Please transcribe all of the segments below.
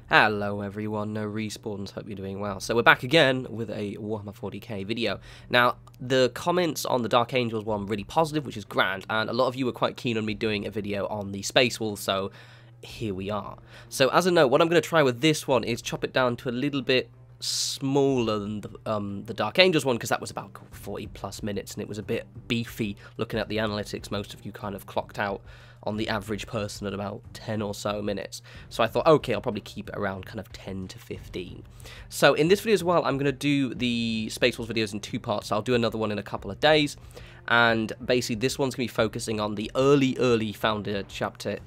Hello everyone, no respawns, hope you're doing well. So we're back again with a Warhammer 40k video. Now, the comments on the Dark Angels one were really positive, which is grand, and a lot of you were quite keen on me doing a video on the Space Wolves, so here we are. So as a note, what I'm going to try with this one is chop it down to a little bit smaller than the Dark Angels one, because that was about 40 plus minutes, and it was a bit beefy looking at the analytics. Most of you kind of clocked out on the average person at about 10 or so minutes. So I thought, okay, I'll probably keep it around kind of 10 to 15. So in this video as well, I'm going to do the Space Wolves videos in two parts. I'll do another one in a couple of days. And basically this one's going to be focusing on the early founder chapter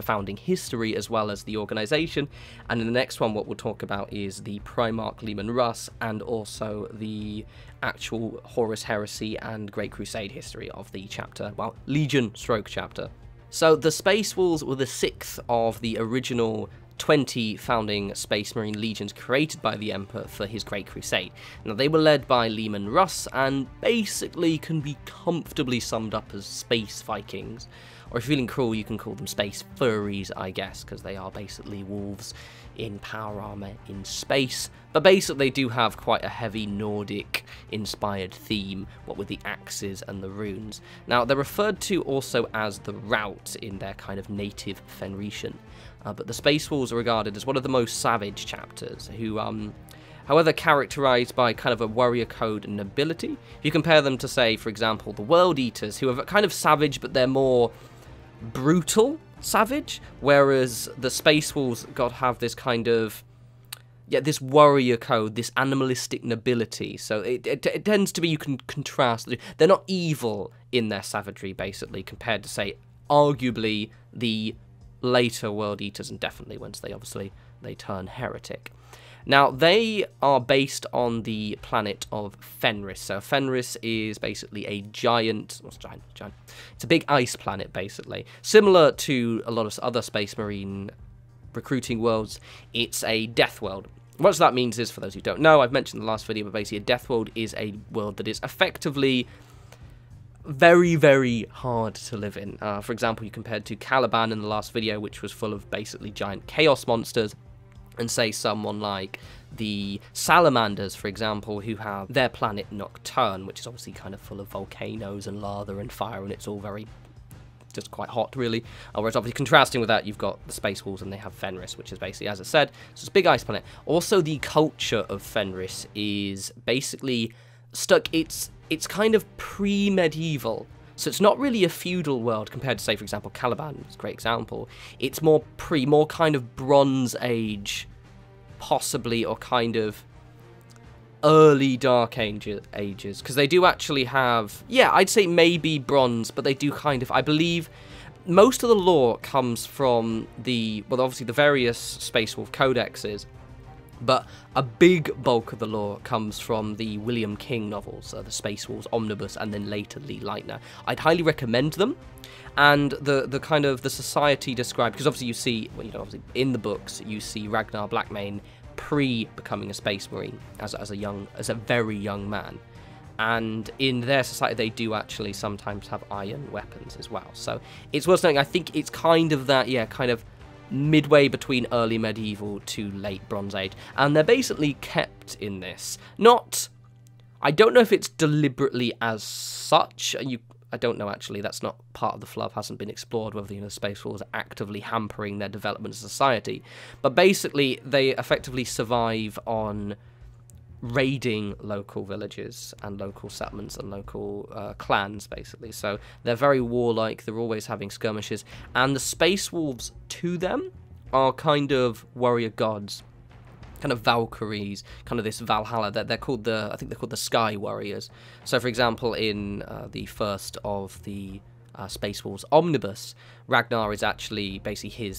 founding history, as well as the organization. And in the next one, what we'll talk about is the Primark Lehmann Rus, and also the actual Horus Heresy and Great Crusade history of the chapter, well, Legion/chapter. So the Space Wolves were the 6th of the original 20 founding Space Marine legions created by the Emperor for his Great Crusade. Now, they were led by Lehmann Rus and basically can be comfortably summed up as Space Vikings. Or if you're feeling cruel, you can call them Space Furries, I guess, because they are basically wolves in power armor in space. But basically they do have quite a heavy Nordic-inspired theme, what with the axes and the runes. Now, they're referred to also as the Rout in their kind of native Fenrician. But the Space Wolves are regarded as one of the most savage chapters, who, however, characterized by kind of a warrior code and nobility. If you compare them to, say, for example, the World Eaters, who are kind of savage, but they're more brutal savage, whereas the Space Wolves have this kind of, this warrior code, this animalistic nobility. So it tends to be, you can contrast, they're not evil in their savagery, basically, compared to, say, arguably the later World Eaters, and definitely once they turn heretic. Now, they are based on the planet of Fenris. So Fenris is basically a giant, what's giant? It's a big ice planet, basically. Similar to a lot of other Space Marine recruiting worlds, it's a death world. What that means is, for those who don't know, I've mentioned in the last video, but basically a death world is a world that is effectively very, very hard to live in. For example, you compared to Caliban in the last video, which was full of basically giant chaos monsters, and say someone like the Salamanders, for example, who have their planet Nocturne, which is obviously kind of full of volcanoes and lava and fire, and it's all very just quite hot, really. Whereas obviously contrasting with that, you've got the Space Wolves, and they have Fenris, which is basically, as I said, it's a big ice planet. Also, the culture of Fenris is basically stuck, it's kind of pre-medieval. So it's not really a feudal world compared to, say, for example, Caliban. It's a great example. It's more kind of Bronze Age, possibly, or kind of early Dark Ages, because they do actually have, I'd say maybe Bronze, but they do kind of, I believe, most of the lore comes from obviously the various Space Wolf codexes, but a big bulk of the lore comes from the William King novels, the Space Wolves Omnibus, and then later Lee Lightner. I'd highly recommend them. And the kind of the society described, because obviously you see, obviously in the books you see Ragnar Blackmane pre-becoming a Space Marine as a very young man, and in their society they do actually sometimes have iron weapons as well. So it's worth noting. I think it's kind of that, kind of midway between early medieval to late Bronze Age, and they're basically kept in this. I don't know if it's deliberately as such. I don't know, actually. That's not part of the fluff. Hasn't been explored whether the Space Wolves are actively hampering their development as a society. But basically, they effectively survive on raiding local villages and local settlements and local clans, basically. So they're very warlike, they're always having skirmishes, and the Space Wolves, to them, are kind of warrior gods, kind of Valkyries, kind of this Valhalla. They're called I think they're called the Sky Warriors. So, for example, in the first of the Space Wolves Omnibus, Ragnar is actually basically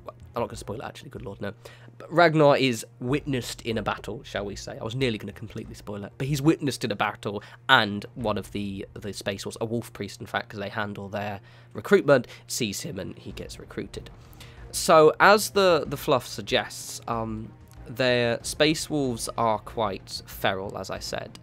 I'm not going to spoil it, actually, good lord, no. But Ragnar is witnessed in a battle, shall we say. I was nearly going to completely spoil it, but he's witnessed in a battle, and one of the Space Wolves, a wolf priest, in fact, because they handle their recruitment, sees him and he gets recruited. So, as the fluff suggests, their Space Wolves are quite feral, as I said,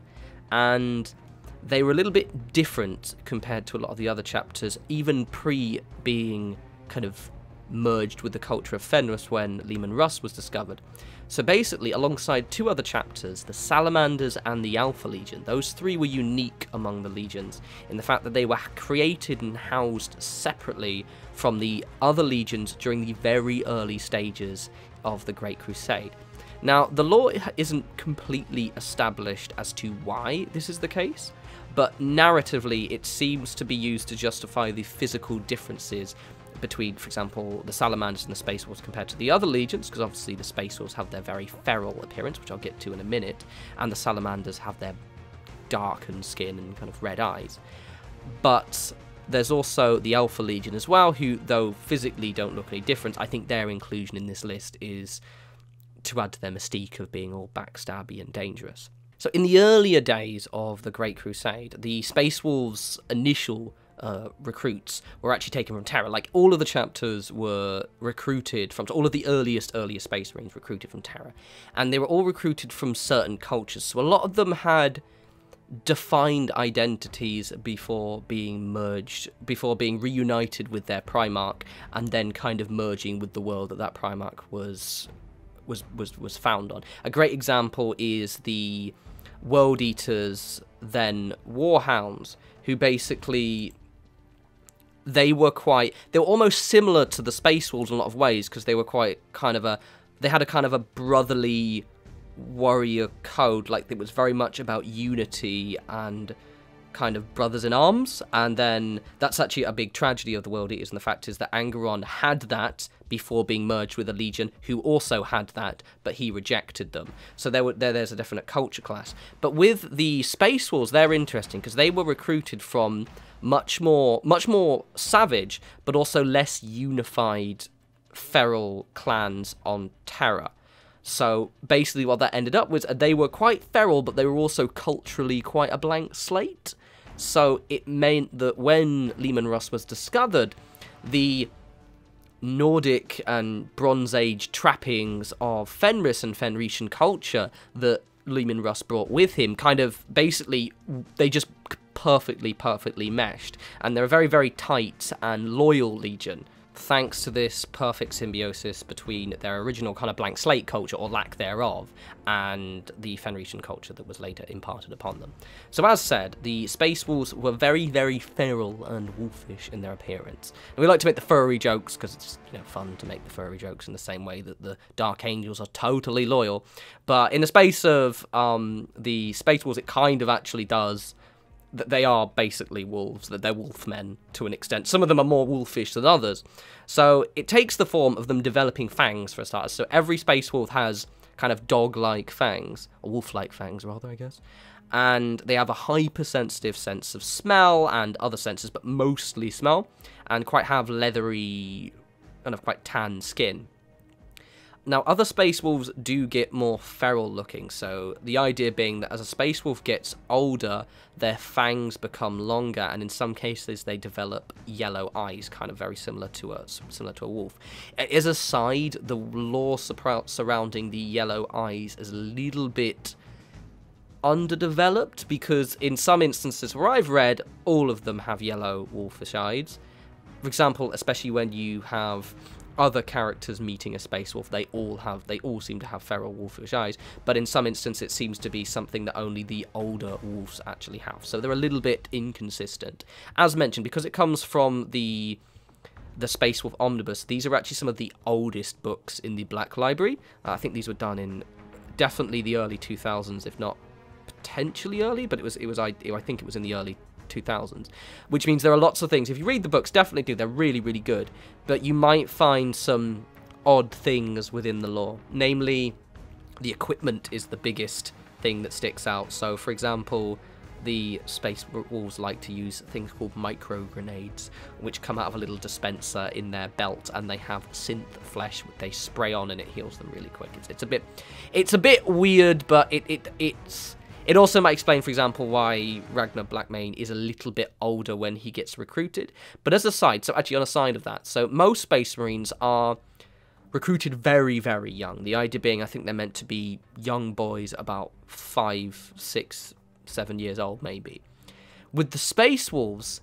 and they were a little bit different compared to a lot of the other chapters, even pre being kind of merged with the culture of Fenris when Lehmann Rus was discovered. So basically, alongside 2 other chapters, the Salamanders and the Alpha Legion, those 3 were unique among the legions in the fact that they were created and housed separately from the other legions during the very early stages of the Great Crusade. Now, the lore isn't completely established as to why this is the case, but narratively it seems to be used to justify the physical differences between, for example, the Salamanders and the Space Wolves compared to the other legions, because obviously the Space Wolves have their very feral appearance, which I'll get to in a minute, and the Salamanders have their darkened skin and kind of red eyes. But there's also the Alpha Legion as well, who, though physically don't look any different, I think their inclusion in this list is to add to their mystique of being all backstabby and dangerous. So in the earlier days of the Great Crusade, the Space Wolves' initial recruits were actually taken from Terra. Like, all of the chapters were recruited from, all of the earliest Space Marines recruited from Terra, and they were all recruited from certain cultures. So a lot of them had defined identities before being merged, before being reunited with their Primark, and then kind of merging with the world that Primark was found on. A great example is the World Eaters, then Warhounds, who basically they were almost similar to the Space Wolves in a lot of ways, because they were quite they had a kind of a brotherly warrior code. Like, it was very much about unity and kind of brothers in arms. And then that's actually a big tragedy of the World Eaters, and the fact is that Angeron had that before being merged with a legion who also had that, but he rejected them. So there's a definite culture clash. But with the Space Wolves, they're interesting because they were recruited from much more savage, but also less unified feral clans on Terra. So basically what that ended up was they were quite feral, but they were also culturally quite a blank slate. So it meant that when Lehmann Rus was discovered, the Nordic and Bronze Age trappings of Fenris and Fenrisian culture that Lehmann Rus brought with him kind of basically, they just perfectly meshed. And they're a very, very tight and loyal legion, thanks to this perfect symbiosis between their original kind of blank slate culture, or lack thereof, and the Fenrisian culture that was later imparted upon them. So as said, the Space Wolves were very, very feral and wolfish in their appearance. And we like to make the furry jokes because it's, you know, fun to make the furry jokes in the same way that the Dark Angels are totally loyal. But in the space of the Space Wolves, it kind of actually does that. They are basically wolves, that they're wolfmen to an extent. Some of them are more wolfish than others. So it takes the form of them developing fangs, for starters. So every Space Wolf has kind of dog-like fangs, or wolf-like fangs rather, I guess. And they have a hypersensitive sense of smell and other senses, but mostly smell, and have leathery, kind of quite tan skin. Now, other Space Wolves do get more feral looking, so the idea being that as a Space Wolf gets older, their fangs become longer, and in some cases they develop yellow eyes, kind of very similar to a wolf. As a side, the lore surrounding the yellow eyes is a little bit underdeveloped, because in some instances where I've read, all of them have yellow wolfish eyes. For example, especially when you have other characters meeting a Space Wolf, they all seem to have feral wolfish eyes, but in some instances it seems to be something that only the older wolves actually have. So they're a little bit inconsistent. As mentioned, because it comes from the Space Wolf Omnibus, these are actually some of the oldest books in the Black Library. I think these were done in definitely the early 2000s, if not potentially early, but I think it was in the early 2000s, which means there are lots of things. If you read the books, definitely do. They're really, really good, but you might find some odd things within the lore. Namely, the equipment is the biggest thing that sticks out. So, for example, the Space Wolves like to use things called micro grenades, which come out of a little dispenser in their belt, and they have synth flesh which they spray on, and it heals them really quick. It's a bit weird, but it also might explain, for example, why Ragnar Blackmane is a little bit older when he gets recruited. But as a side, so actually on a side of that, so most Space Marines are recruited very, very young. The idea being, I think they're meant to be young boys, about 5, 6, 7 years old, maybe. With the Space Wolves,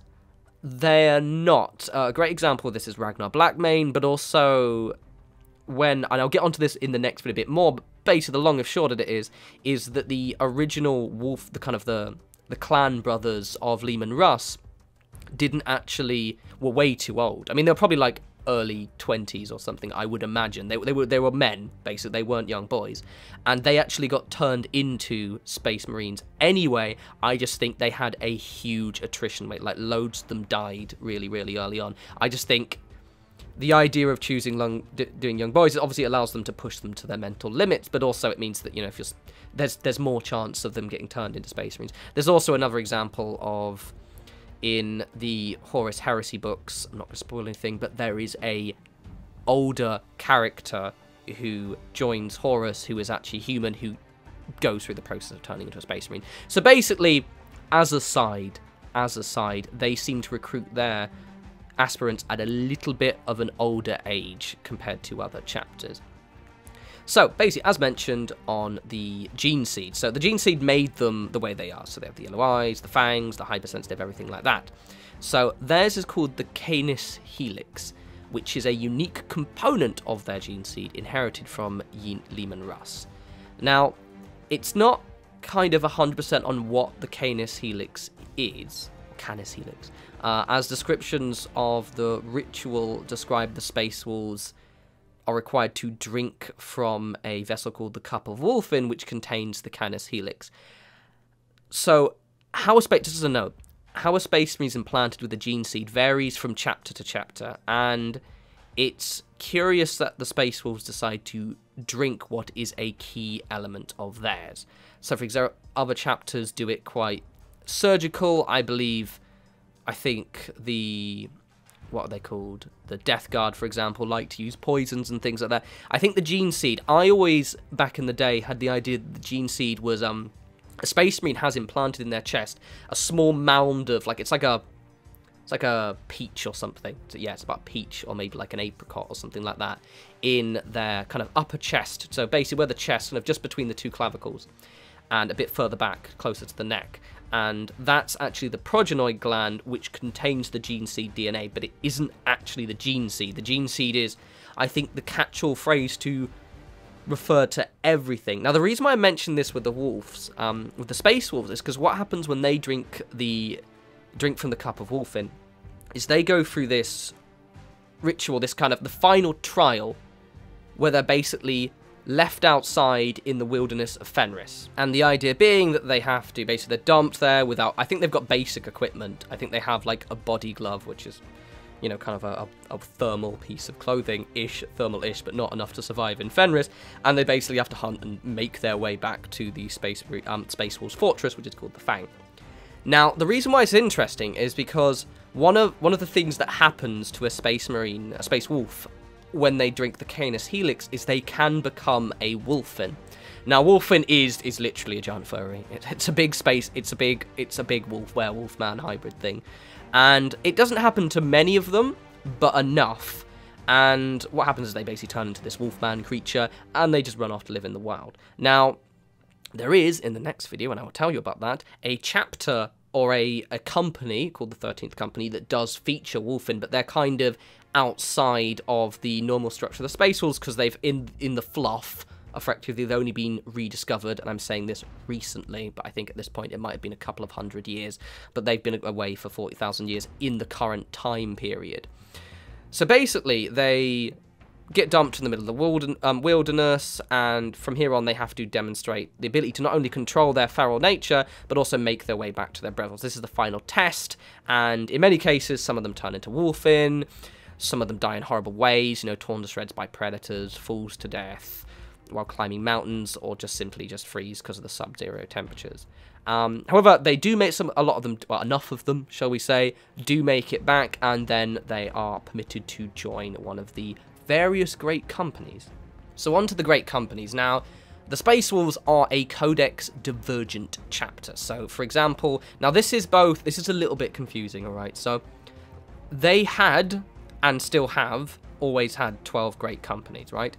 they're not. A great example of this is Ragnar Blackmane, but also and I'll get onto this in the next video a bit more, but basically the long and short of it is that the original wolf, the clan brothers of Lehmann Rus, were way too old. I mean, they were probably like early 20s or something, I would imagine. They were men, basically. They weren't young boys. And they actually got turned into Space Marines anyway. I just think they had a huge attrition rate. Like, loads of them died really, really early on. I just think the idea of choosing doing young boys, it obviously allows them to push them to their mental limits, but also it means that, you know, if there's more chance of them getting turned into Space Marines. There's also another example of, in the Horus Heresy books, I'm not going to spoil anything, but there is a older character who joins Horus who is actually human, who goes through the process of turning into a Space Marine. So basically, as a side, they seem to recruit their aspirants at a little bit of an older age compared to other chapters. So, basically, as mentioned on the gene seed. So, the gene seed made them the way they are. So, they have the yellow eyes, the fangs, the hypersensitive, everything like that. So, theirs is called the Canis Helix, which is a unique component of their gene seed inherited from Lehmann Rus. Now, it's not kind of 100% on what the Canis Helix is. Canis Helix. As descriptions of the ritual describe the Space Wolves are required to drink from a vessel called the Cup of Wulfin, which contains the Canis Helix. So, just as a note, how a Space Marine is implanted with the gene seed varies from chapter to chapter, and it's curious that the Space Wolves decide to drink what is a key element of theirs. So, for example, other chapters do it quite surgical. I think what are they called? The Death Guard, for example, like to use poisons and things like that. I think the gene seed, I always, back in the day, had the idea that the gene seed was, a Space Marine has implanted in their chest a small mound of, like, it's like a peach or something. So, yeah, it's about peach or maybe like an apricot or something like that in their kind of upper chest. So basically where the chest, kind of just between the two clavicles and a bit further back, closer to the neck. And that's actually the progenoid gland, which contains the gene seed DNA, but it isn't actually the gene seed. The gene seed is, I think, the catch-all phrase to refer to everything. Now, the reason why I mentioned this with the wolves, with the Space Wolves, is because what happens when they drink from the Cup of Wulfin is they go through this ritual, this kind of the final trial, where they're basically left outside in the wilderness of Fenris. And the idea being that they have to, basically, they're dumped there without, I think they've got basic equipment. I think they have, like, a body glove, which is, you know, kind of a thermal piece of clothing-ish, thermal-ish, but not enough to survive in Fenris. And they basically have to hunt and make their way back to the Space Wolves fortress, which is called the Fang. Now, the reason why it's interesting is because one of the things that happens to a Space Marine, a Space Wolf, when they drink the Canis Helix, is they can become a Wulfin. Now, Wulfin is literally a giant furry. It's a big space. It's a big werewolf man hybrid thing, and it doesn't happen to many of them, but enough. And what happens is they basically turn into this wolfman creature, and they just run off to live in the wild. Now, there is, in the next video, and I will tell you about that, a chapter or a company called the 13th Company that does feature Wulfin, but they're kind of outside of the normal structure of the Space Wolves, because they've, in the fluff, effectively, they've only been rediscovered, and I'm saying this recently, but I think at this point it might have been a couple of 100 years, but they've been away for 40,000 years in the current time period. So basically, they get dumped in the middle of the wilderness, and from here on they have to demonstrate the ability to not only control their feral nature, but also make their way back to their brothers. This is the final test, and in many cases, some of them turn into Wulfin. Some of them die in horrible ways, you know, torn to shreds by predators, falls to death while climbing mountains, or just simply freeze because of the sub-zero temperatures. However, they do make a lot of them, well, enough of them, shall we say, do make it back, and then they are permitted to join one of the various great companies. So on to the great companies. Now, the Space Wolves are a Codex Divergent chapter. So, for example, now this is a little bit confusing, alright? So, they had, and still have, always had 12 great companies, right?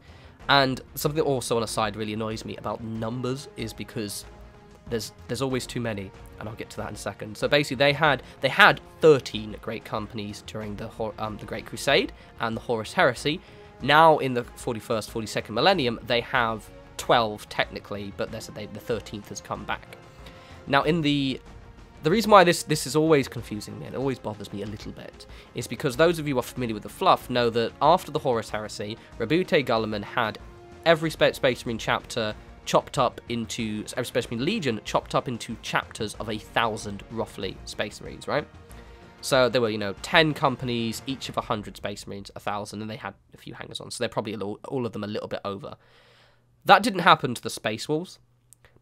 And something also on a side really annoys me about numbers is because there's always too many, and I'll get to that in a second. So basically, they had 13 great companies during the Great Crusade and the Horus Heresy. Now in the 41st, 42nd millennium, they have 12 technically, but the 13th has come back. Now the reason why this is always confusing me, and it always bothers me a little bit, is because those of you who are familiar with the fluff know that after the Horus Heresy, Rabute Gulliman had every Space Marine chapter chopped up into, every Space Marine Legion chopped up into chapters of 1,000, roughly, Space Marines, right? So there were, 10 companies, each of 100 Space Marines, 1,000, and they had a few hangers-on, so they're probably all of them a little bit over. That didn't happen to the Space Wolves,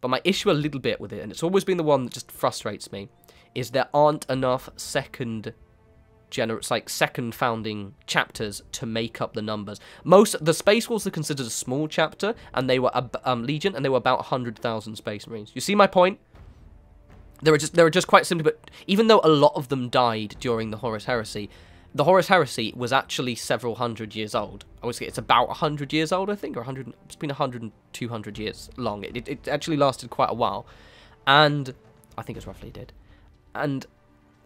but my issue a little bit with it, and it's always been the one that just frustrates me, is there aren't enough second founding chapters to make up the numbers. The Space Wolves are considered a small chapter, and they were a Legion, and they were about 100,000 Space Marines. You see my point? They were just quite simply, but even though a lot of them died during the Horus Heresy, the Horus Heresy was actually several hundred years old. I would say it's about 100 years old, I think, or 100. It's been 100 and 200 years long. It actually lasted quite a while, and I think it's roughly did. And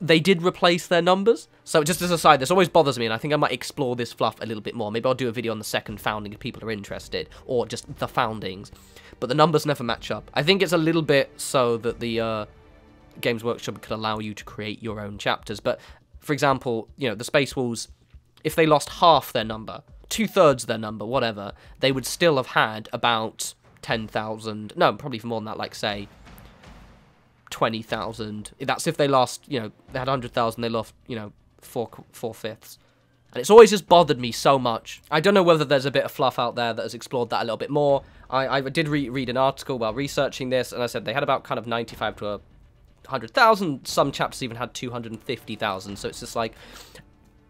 they did replace their numbers. So just as a side, this always bothers me, and I think I might explore this fluff a little bit more. Maybe I'll do a video on the second founding if people are interested, or just the foundings. But the numbers never match up. I think it's a little bit so that the Games Workshop could allow you to create your own chapters. But for example, the Space Wolves, if they lost half their number, 2/3 their number, whatever, they would still have had about 10,000. No, probably even more than that. Like say 20,000. That's if they lost, they had 100,000, they lost, 4/5. And it's always just bothered me so much. I don't know whether there's a bit of fluff out there that has explored that a little bit more. I did read an article while researching this, and I said they had about kind of 95 to 100,000. Some chapters even had 250,000. So it's just like,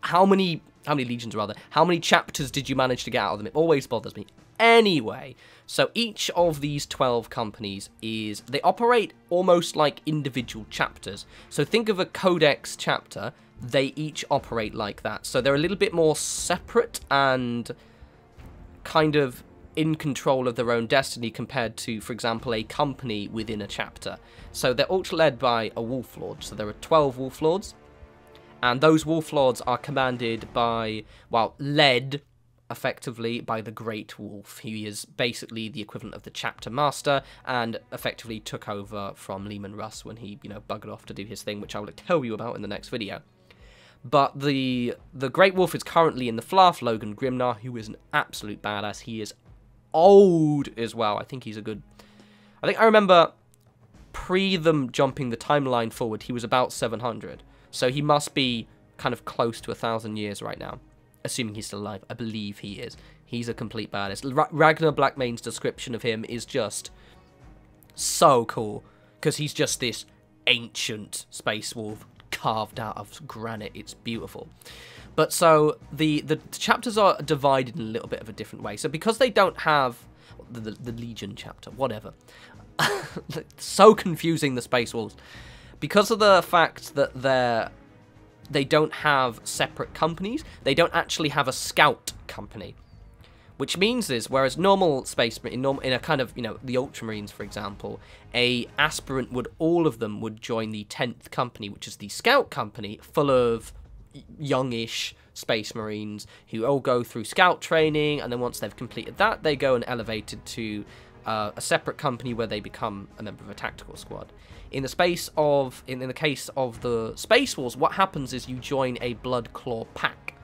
how many legions rather? How many chapters did you manage to get out of them? It always bothers me. Anyway, so each of these 12 companies they operate almost like individual chapters. So think of a codex chapter, they each operate like that. So they're a little bit more separate and kind of in control of their own destiny compared to, for example, a company within a chapter. So they're all led by a Wolf Lord. So there are 12 Wolf Lords, and those Wolf Lords are commanded by, led effectively by the Great Wolf. He is basically the equivalent of the chapter master, and effectively took over from Lehmann Rus when he, buggered off to do his thing, which I will tell you about in the next video. But the Great Wolf is currently in the fluff, Logan Grimnar, who is an absolute badass. He is old as well. I think I remember pre them jumping the timeline forward, he was about 700. So he must be kind of close to 1,000 years right now. Assuming he's still alive. I believe he is. He's a complete badass. Ragnar Blackmane's description of him is just so cool, because he's just this ancient Space Wolf carved out of granite. It's beautiful. But so the chapters are divided in a little bit of a different way. So because they don't have the Legion chapter, whatever. So confusing, the Space Wolves. Because of the fact that they don't have separate companies, they don't actually have a scout company. Which means whereas normal space, in a kind of, the Ultramarines, for example, a aspirant all of them would join the 10th company, which is the scout company, full of youngish Space Marines who all go through scout training, and then once they've completed that, they go and elevated to a separate company where they become a member of a tactical squad. In the case of the Space Wolves, what happens is you join a Blood Claw pack,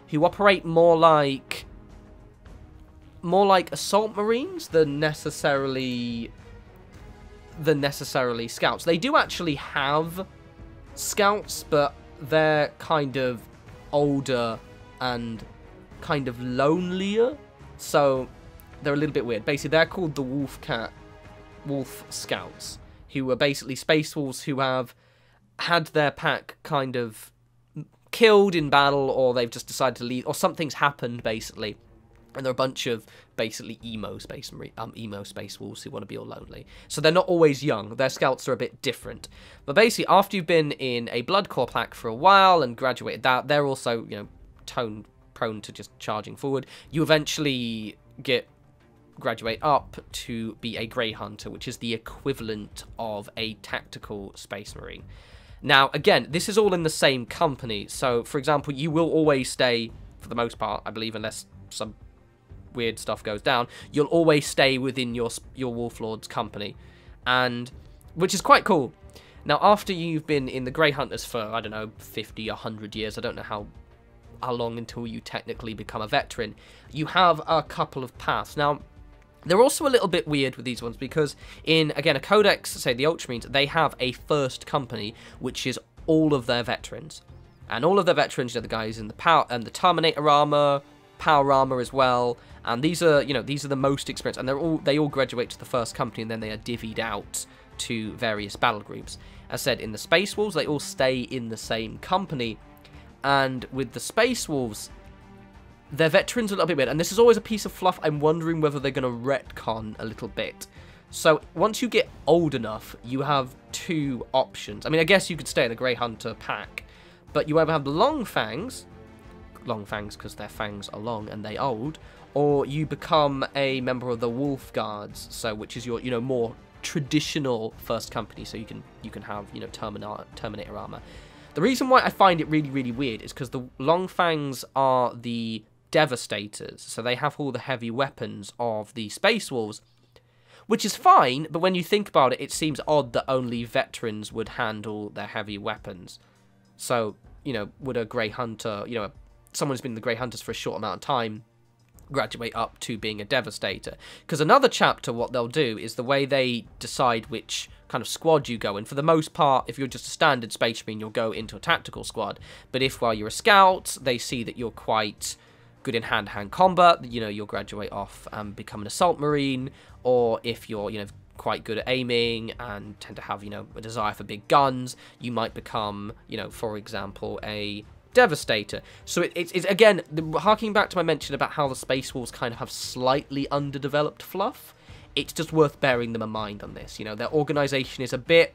who operate more like assault marines than necessarily scouts. They do actually have scouts, but they're kind of older and kind of lonelier, so they're a little bit weird. Basically, they're called the Wolf Scouts, who are basically Space Wolves who have had their pack kind of killed in battle, or they've just decided to leave, or something's happened, basically. And there are a bunch of basically emo Space Wolves who want to be all lonely. So they're not always young. Their scouts are a bit different. But basically, after you've been in a Blood Corps pack for a while and graduated that, they're also, prone to just charging forward. You eventually get graduate up to be a Grey Hunter, which is the equivalent of a tactical Space Marine. Now, again, this is all in the same company. So, for example, you will always stay, for the most part, I believe, unless some weird stuff goes down, you'll always stay within your Wolf Lord's company, and which is quite cool. Now, after you've been in the Grey Hunters for, I don't know, 50, 100 years, I don't know how long until you technically become a veteran, you have a couple of paths. Now, they're also a little bit weird with these ones because in, again, a codex, say the Ultramarines, they have a first company, which is all of their veterans. And all of their veterans, you know, the guys in the power and the Terminator armor, power armor as well. And these are, you know, these are the most experienced, and they all graduate to the first company, and then they are divvied out to various battle groups. As said, in the Space Wolves, they all stay in the same company. And with the Space Wolves, their veterans are a little bit weird, and this is always a piece of fluff I'm wondering whether they're going to retcon a little bit. So, once you get old enough, you have two options. I mean, I guess you could stay in the Grey Hunter pack, but you either have the long fangs because their fangs are long and they old, or you become a member of the Wolf Guards, so which is your, you know, more traditional first company, so you can have, you know, Terminator armor. The reason why I find it really, really weird is because the long fangs are the Devastators, so they have all the heavy weapons of the Space Wolves, which is fine, but when you think about it, it seems odd that only veterans would handle their heavy weapons. So, you know, would a Grey Hunter, you know, someone who's been in the Grey Hunters for a short amount of time graduate up to being a Devastator? Because another chapter, what they'll do is the way they decide which kind of squad you go in. For the most part, if you're just a standard Space Marine, you'll go into a tactical squad. But if while you're a scout, they see that you're quite good in hand-to-hand combat, you know, you'll graduate off and become an Assault Marine. Or if you're, you know, quite good at aiming and tend to have, you know, a desire for big guns, you might become, you know, for example, a Devastator. So it's again, harking back to my mention about how the Space Wolves kind of have slightly underdeveloped fluff, it's just worth bearing them in mind on this. You know, their organization is a bit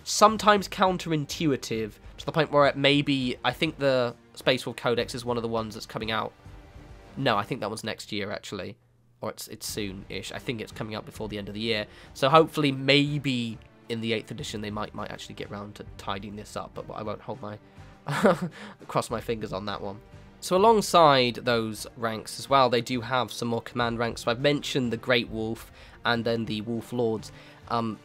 sometimes counterintuitive to the point where it may be, I think the Space Wolf Codex is one of the ones that's coming out. No, I think that one's next year, actually. Or it's soon-ish. I think it's coming out before the end of the year. So hopefully, maybe in the 8th edition, they might actually get around to tidying this up. But I won't hold my... cross my fingers on that one. So alongside those ranks as well, they do have some more command ranks. So I've mentioned the Great Wolf and then the Wolf Lords.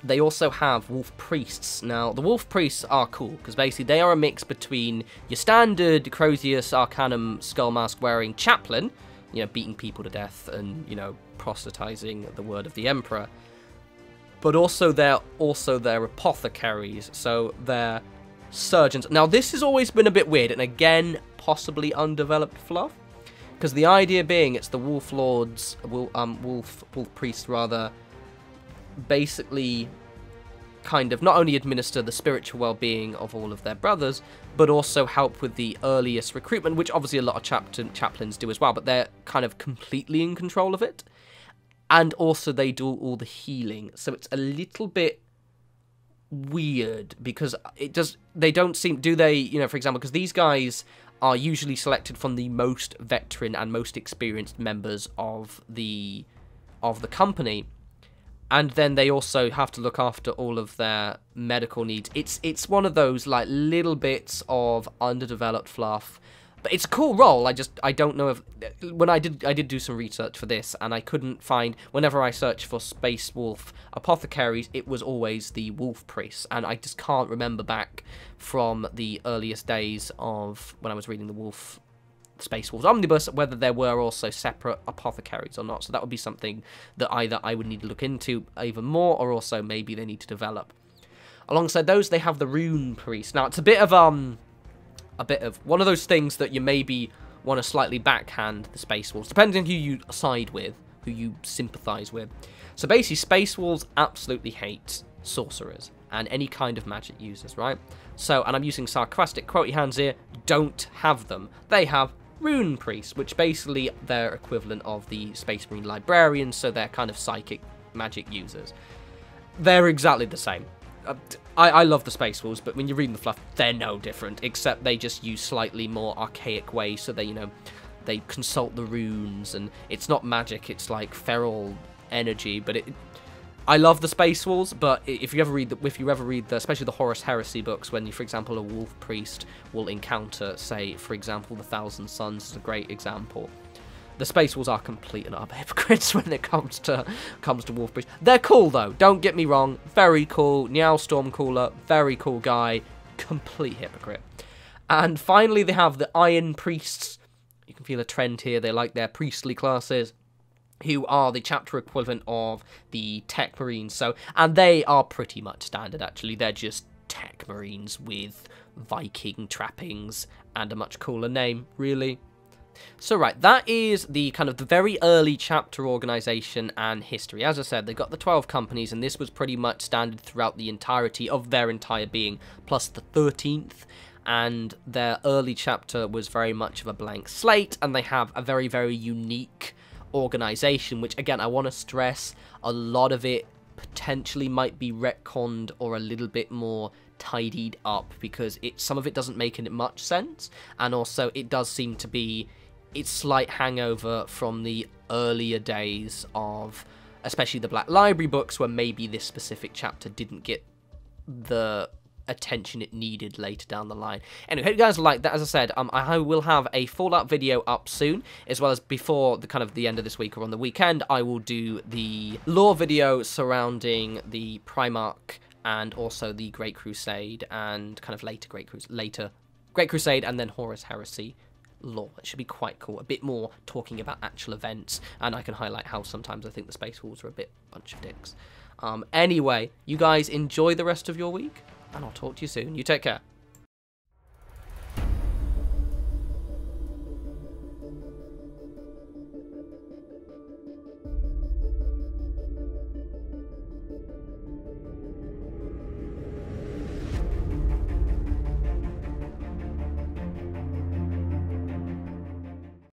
They also have Wolf Priests. Now, the Wolf Priests are cool, because basically they are a mix between your standard Crozius Arcanum skull mask wearing chaplain, you know, beating people to death and, you know, proselytizing the word of the Emperor. But also they're apothecaries, so they're surgeons. Now, this has always been a bit weird, and again, possibly undeveloped fluff, because the idea being it's the Wolf Lords, Wolf Priests rather, basically kind of not only administer the spiritual well-being of all of their brothers, but also help with the earliest recruitment, which obviously a lot of chaplains do as well, but they're kind of completely in control of it. And also they do all the healing, so it's a little bit weird, because they don't seem, do they, you know, for example, because these guys are usually selected from the most veteran and most experienced members of the company, and then they also have to look after all of their medical needs. It's one of those like little bits of underdeveloped fluff. But it's a cool role. I don't know if, when I did do some research for this, and I couldn't find, whenever I searched for Space Wolf apothecaries, it was always the Wolf Priests, and I just can't remember back from the earliest days of when I was reading the Wolf Space Wolves Omnibus whether there were also separate apothecaries or not. So that would be something that either I would need to look into even more, or also maybe they need to develop. Alongside those, they have the Rune Priests. Now, it's a bit of one of those things that you maybe want to slightly backhand the Space Wolves, depending on who you side with, who you sympathize with. So basically, Space Wolves absolutely hate sorcerers and any kind of magic users, right? So, and I'm using sarcastic quotey hands here, don't have them. They have Rune Priests, which basically they're equivalent of the Space Marine Librarians, so they're kind of psychic magic users. They're exactly the same. I love the Space Wolves, but when you're reading the fluff, they're no different, except they just use slightly more archaic ways, so they, you know, they consult the runes, and it's not magic, it's like feral energy, but I love the Space Wolves, but if you ever read especially the Horus Heresy books, when you, for example, a wolf priest will encounter, say, for example, the Thousand Suns is a great example. The Space Wolves are complete and utter hypocrites when it comes to wolf priests. They're cool though, don't get me wrong, very cool. Niall Stormcooler, very cool guy, complete hypocrite. And finally, they have the Iron Priests. You can feel a trend here. They like their priestly classes, who are the chapter equivalent of the Tech Marines. And they are pretty much standard, actually. They're just Tech Marines with Viking trappings and a much cooler name, really. So, right, that is the kind of the very early chapter organization and history. As I said, they got the 12 companies, and this was pretty much standard throughout the entirety of their entire being, plus the 13th. And their early chapter was very much of a blank slate, and they have a very, very unique organization, which, again, I want to stress, a lot of it potentially might be retconned or a little bit more tidied up, because some of it doesn't make much sense, and also it does seem to be its slight hangover from the earlier days of, especially the Black Library books, where maybe this specific chapter didn't get the attention it needed later down the line. Anyway, hope you guys like that. As I said, I will have a Fallout video up soon, as well as before the end of this week or on the weekend, I will do the lore video surrounding the Primark and also the Great Crusade and kind of later Great Crusade and then Horus Heresy lore. It should be quite cool. A bit more talking about actual events, and I can highlight how sometimes I think the Space Wolves are a bunch of dicks. Anyway, you guys enjoy the rest of your week, and I'll talk to you soon. You take care.